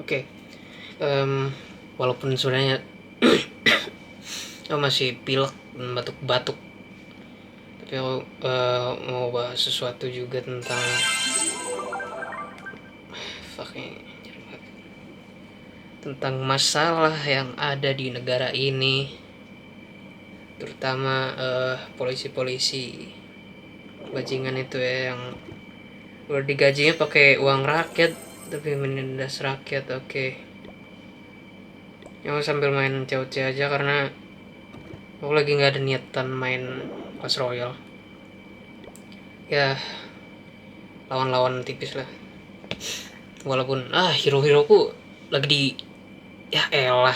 Oke, walaupun sebenarnya masih pilek dan batuk-batuk, tapi aku mau bahas sesuatu juga tentang tentang masalah yang ada di negara ini, terutama polisi-polisi bajingan itu ya, yang udah digajinya pakai uang rakyat tapi menindas rakyat. Oke, yang sambil main COC aja karena aku lagi nggak ada niatan main Clash Royale ya, lawan-lawan tipis lah. Walaupun hero-heroku lagi di ya elah,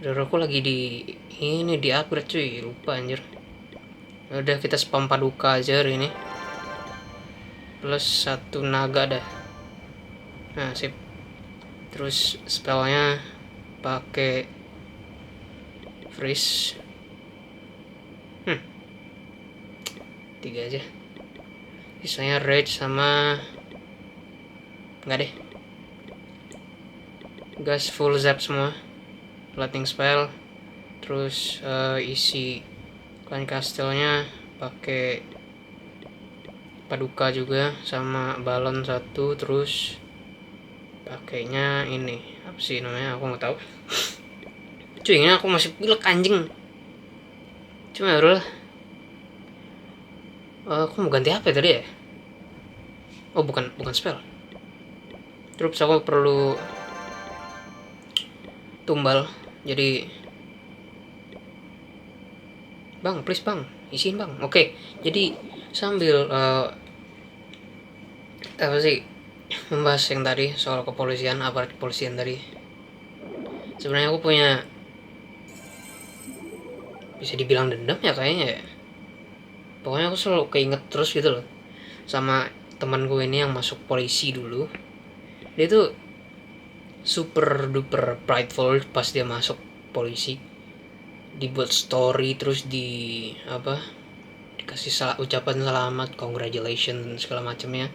hero aku lagi di upgrade cuy, lupa anjir. Udah, kita spam paduka aja hari ini plus 1 naga dah. Nah sip, terus spellnya pakai freeze 3 aja, sisanya rage sama enggak deh, gas full zap semua, lightning spell. Terus isi clan castle-nya pakai paduka juga sama balon 1. Terus pakainya ini apa sih namanya, aku nggak tahu cuy, ini aku masih pilek anjing. Cuma ya udah, aku mau ganti apa tadi ya? Oh, bukan spell. Terus aku perlu tumbal, jadi bang please bang, isiin bang. Oke, jadi sambil apa sih, membahas yang tadi soal kepolisian, aparat kepolisian tadi, sebenarnya aku punya, bisa dibilang dendam ya kayaknya ya. Pokoknya aku selalu keinget terus gitu loh sama teman gue ini yang masuk polisi dulu. Dia tuh super duper prideful pas dia masuk polisi, dibuat story, terus dikasih ucapan selamat, congratulations dan segala macamnya.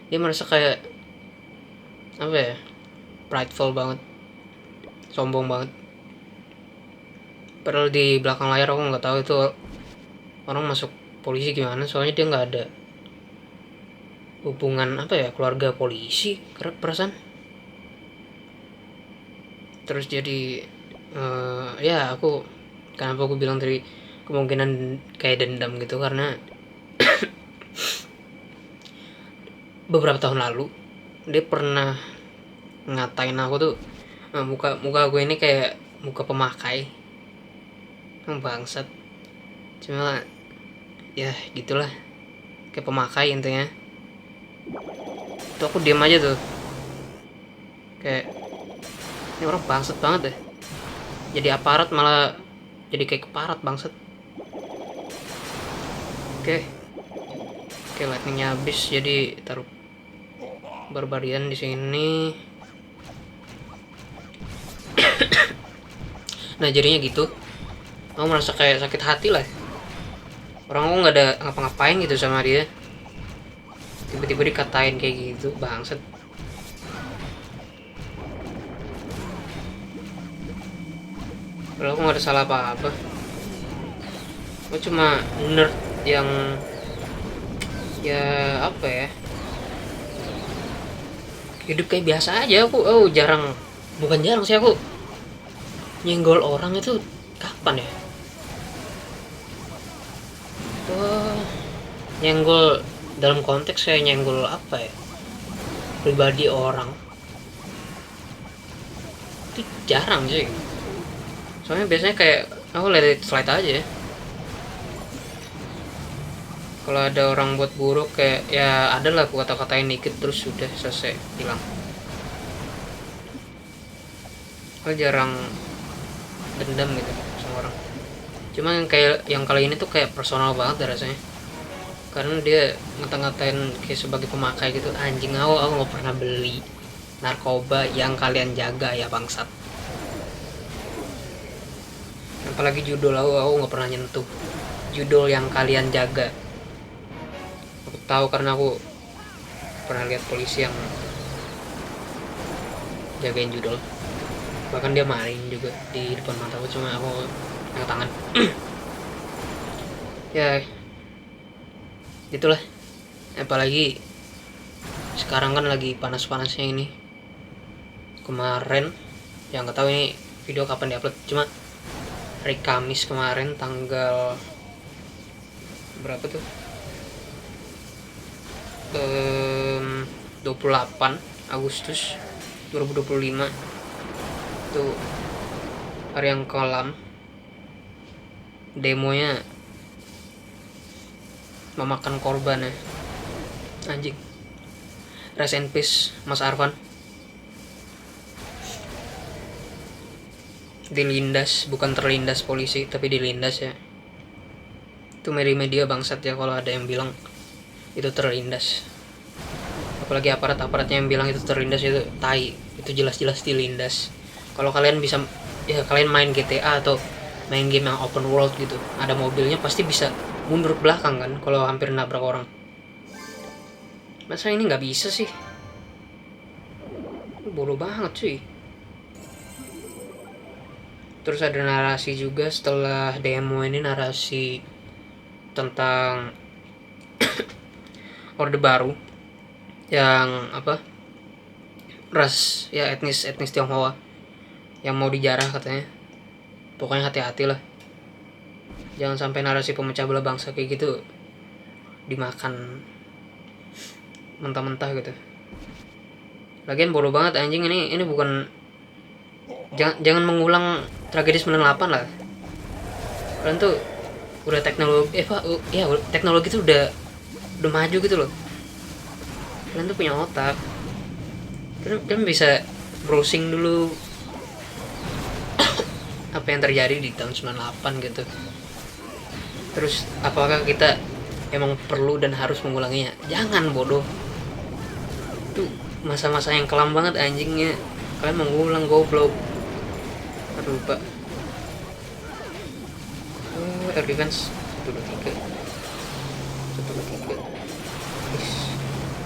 Dia merasa kayak apa ya, prideful banget, sombong banget. Padahal di belakang layar aku nggak tahu itu orang masuk polisi gimana, soalnya dia nggak ada hubungan keluarga polisi perasaan. Terus jadi ya kenapa aku bilang tadi kemungkinan kayak dendam gitu, karena beberapa tahun lalu dia pernah ngatain aku tuh, muka gue ini kayak muka pemakai, bangsat. Cuma ya gitulah, kayak pemakai intinya. Tuh aku diam aja tuh, kayak ini orang bangsat banget deh, jadi aparat malah jadi kayak keparat bangsat. Oke, lightningnya habis, jadi taruh barbarian di sini. Nah jadinya gitu, aku merasa kayak sakit hati lah. Orang aku nggak ada ngapa-ngapain gitu sama dia, tiba-tiba dikatain kayak gitu, bangsat. Padahal aku nggak ada salah apa-apa, aku cuma nerd yang ya apa ya, hidup kayak biasa aja. Aku bukan jarang sih aku nyenggol orang itu. Kapan ya? Nyenggol dalam konteks saya nyenggol apa ya, pribadi orang itu jarang sih. Soalnya biasanya kayak aku let it slide aja. Kalau ada orang buat buruk kayak ya adalah aku kata-katain dikit terus sudah selesai, hilang. Aku jarang dendam gitu sama orang. Cuma yang kali ini tuh kayak personal banget rasanya, karena dia ngata-ngatain kayak sebagai pemakai gitu. Anjing, aku nggak pernah beli narkoba yang kalian jaga ya bangsat. Apalagi judul, aku nggak pernah nyentuh judul yang kalian jaga. Aku tahu karena aku pernah lihat polisi yang jagain judul, bahkan dia maling juga di depan mataku, cuma aku angkat tangan. Ya itulah, apalagi sekarang kan lagi panas-panasnya ini. Kemarin yang nggak tahu ini video kapan diupload, cuma hari Kamis kemarin tanggal berapa tuh, 28 Agustus 2025 itu hari yang kelam. Demonya memakan korban ya, anjing. Rest in peace Mas Arvan. Dilindas, bukan terlindas polisi tapi dilindas ya. Itu media bangsat ya kalau ada yang bilang itu terlindas, apalagi aparat-aparatnya yang bilang itu terlindas. Itu tai, itu jelas-jelas dilindas. Kalau kalian bisa ya, kalian main GTA atau main game yang open world gitu, ada mobilnya pasti bisa mundur ke belakang kan kalau hampir nabrak orang. Masa ini nggak bisa sih? Bodoh banget cuy. Terus ada narasi juga setelah demo ini, narasi tentang Orde Baru yang apa, ras ya, etnis Tionghoa yang mau dijarah katanya. Pokoknya hati-hati lah, jangan sampai narasi pemecah belah bangsa kayak gitu dimakan mentah-mentah gitu. Lagian bodoh banget anjing, ini bukan, jangan mengulang tragedi 98 lah. Kalian tuh udah teknologi teknologi tuh udah maju gitu loh. Kalian tuh punya otak, kalian bisa browsing dulu apa yang terjadi di tahun 98 gitu. Terus apakah kita emang perlu dan harus mengulanginya? Jangan, bodoh. Itu masa-masa yang kelam banget anjingnya. Kalian mengulang, goblok. Aduh pak. Air defense 1, 2, 3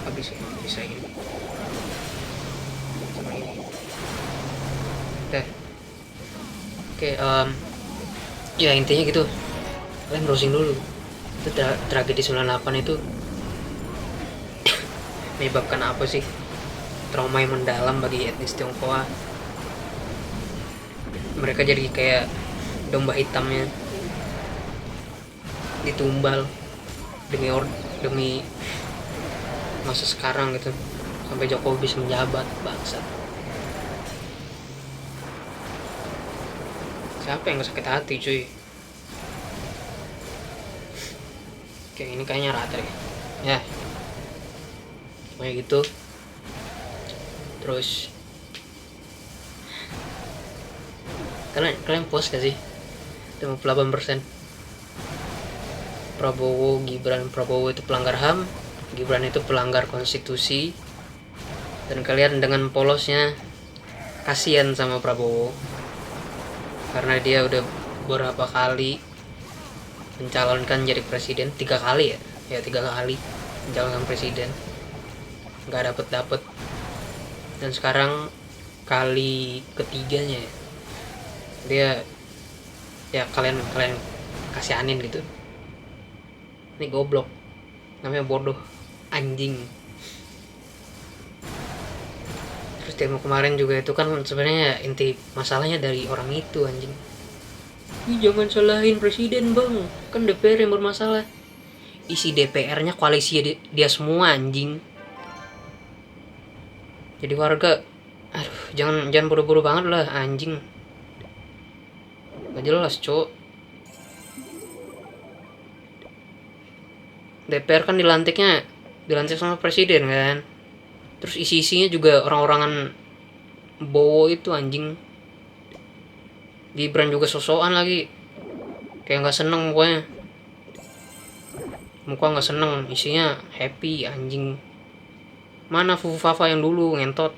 habis ya, bisa ini sama ini udah. Oke, ya intinya gitu, kalian browsing dulu itu tragedi 98 itu menyebabkan apa sih, trauma yang mendalam bagi etnis Tionghoa. Mereka jadi kayak domba hitamnya, ditumbal demi masa sekarang gitu, sampai Jokowi bisa menjabat. Bangsa, siapa yang gak sakit hati cuy? Oke, ini kayaknya rata deh ya, kayak gitu. Terus kalian puas gak sih 58% Prabowo Gibran? Prabowo itu pelanggar HAM, Gibran itu pelanggar konstitusi. Dan kalian dengan polosnya kasihan sama Prabowo karena dia udah beberapa kali mencalonkan jadi presiden, 3 kali ya 3 kali mencalonkan presiden, nggak dapet. Dan sekarang kali ketiganya dia ya kalian kasihanin gitu. Ini goblok, namanya bodoh, anjing. Terus demo kemarin juga itu kan sebenarnya inti masalahnya dari orang itu, anjing. Jangan salahin presiden bang, kan DPR yang bermasalah. Isi DPR-nya koalisi dia semua, anjing. Jadi warga, aduh, jangan buru-buru banget lah, anjing. Gak jelas, cok. DPR kan dilantik sama presiden kan. Terus isi-isinya juga orang-orangan Bowo itu, anjing. Gibran juga sosokan lagi, kayak nggak seneng pokoknya. Muka nggak seneng, isinya happy, anjing. Mana Fufu Fafa yang dulu ngentot?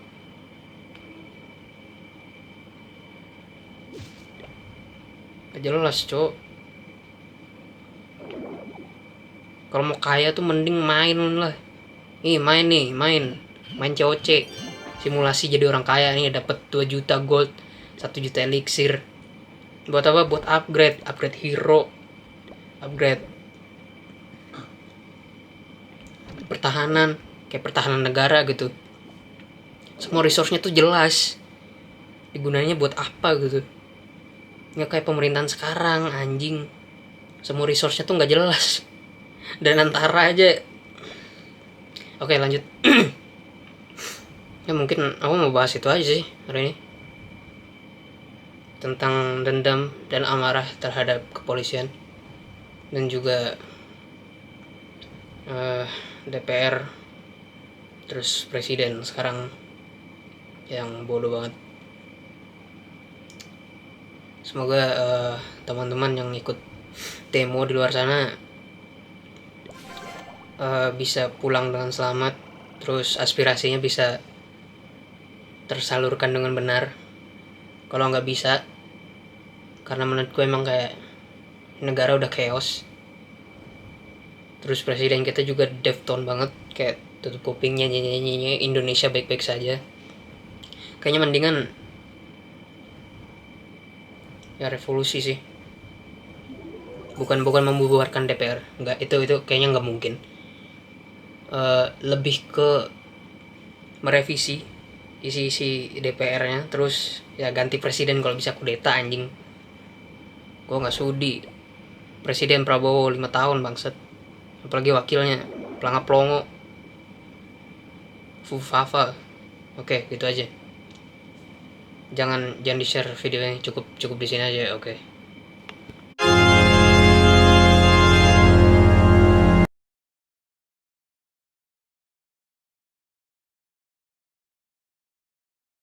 Gak jelas, cok. Kalau mau kaya tuh mending main lah, main COC, simulasi jadi orang kaya nih, dapat 2 juta gold, 1 juta elixir. Buat apa? Buat upgrade hero, upgrade pertahanan, kayak pertahanan negara gitu. Semua resource-nya tuh jelas digunanya buat apa gitu, nggak kayak pemerintahan sekarang anjing, semua resource-nya tuh nggak jelas dan antara aja. Oke, lanjut. Ya mungkin aku mau bahas itu aja sih hari ini, tentang dendam dan amarah terhadap kepolisian dan juga DPR, terus presiden sekarang yang bodoh banget. Semoga teman-teman yang ikut demo di luar sana bisa pulang dengan selamat, terus aspirasinya bisa tersalurkan dengan benar. Kalau nggak bisa, karena menurut gue emang kayak negara udah chaos, terus presiden kita juga deaf tone banget, kayak tutup kupingnya nyanyi Indonesia baik-baik saja. Kayaknya mendingan ya revolusi sih, bukan membubarkan DPR, nggak, itu kayaknya nggak mungkin. Lebih ke merevisi isi DPR-nya, terus ya ganti presiden kalau bisa, kudeta anjing. Gue nggak sudi presiden Prabowo 5 tahun bangsat, apalagi wakilnya pelangap pelongo Fufafa. Oke, gitu aja. Jangan di share videonya, cukup di sini aja. Oke.